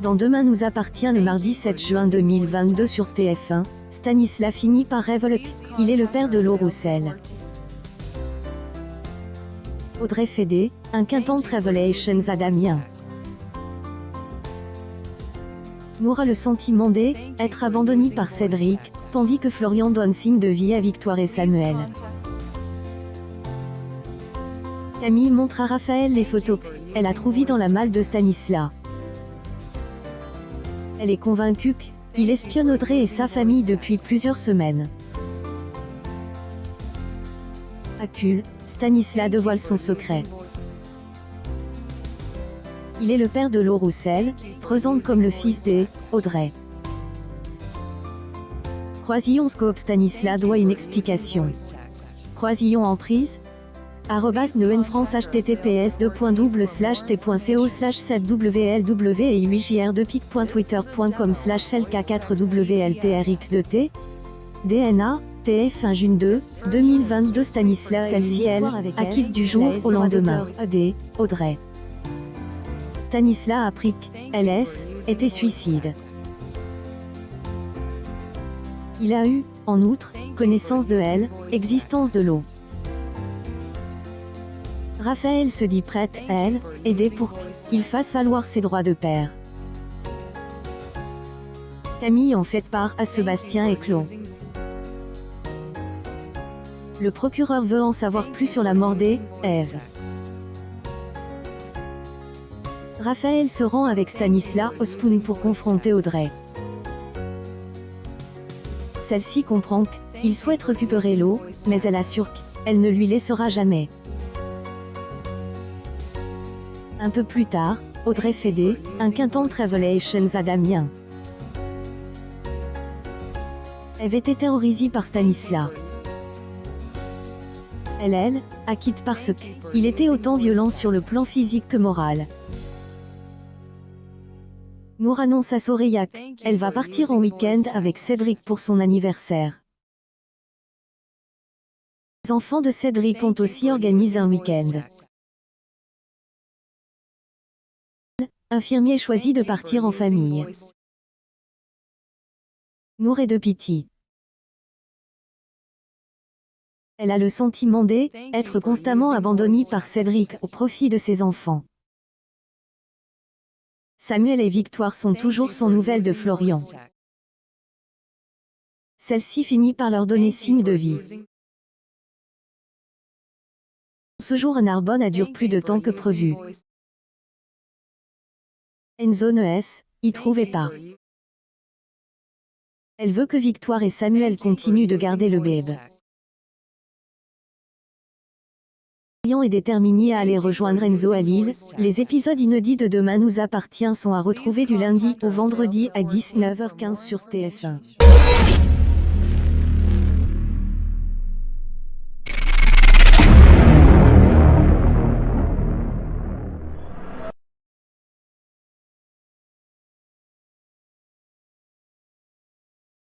Dans Demain nous appartient le mardi 7 juin 2022 sur TF1, Stanislas finit par révéler qu'il est le père de Laure Roussel. Audrey Fédé, un Quinton Revelations à Damien. Nour a le sentiment d'être abandonnée par Cédric, tandis que Florian donne signe de vie à Victoire et Samuel. Camille montre à Raphaël les photos qu'elle a trouvées dans la malle de Stanislas. Elle est convaincue qu'il espionne Audrey et sa famille depuis plusieurs semaines. À Cul, Stanislas dévoile son secret. Il est le père de Laure Roussel, présente comme le fils d'Audrey. Croisillon Scope Stanislas doit une explication. Croisillon en prise @neunfrance https://t.co/7wlw et 8jr2pic.twitter.com/lk4wltrx2t DNA TF1 June 2, 2022 Stanislas celle-ci elle acquitte du jour au lendemain. Audrey. Stanislas a appris qu'elle était suicide. Il a eu, en outre, connaissance de l'existence de l'eau. Raphaël se dit prête à aider pour qu'il fasse valoir ses droits de père. Camille en fait part à Sébastien et Claude. Le procureur veut en savoir plus sur la mort d'Ève. Raphaël se rend avec Stanislas au Spoon pour confronter Audrey. Celle-ci comprend qu'il souhaite récupérer l'eau, mais elle assure qu'elle ne lui laissera jamais. Un peu plus tard, Audrey Fédé, un Quinton Revelations à Damien. Eve était terrorisée par Stanislas. Elle acquitte parce qu'il était autant violent sur le plan physique que moral. Nour annonce à Soraya qu'elle va partir en week-end avec Cédric pour son anniversaire. Les enfants de Cédric ont aussi organisé un week-end. Infirmier choisit de partir en famille. Nour est de pitié. Elle a le sentiment d'être constamment abandonnée par Cédric au profit de ses enfants. Samuel et Victoire sont toujours sans nouvelles de Florian. Celle-ci finit par leur donner signe de vie. Ce jour à Narbonne a duré plus de temps que prévu. Enzo ne y trouvait pas. Elle veut que Victoire et Samuel continuent de garder le bébé. Florian est déterminé à aller rejoindre Enzo à Lille. Les épisodes inédits de Demain nous appartient sont à retrouver du lundi au vendredi à 19h15 sur TF1.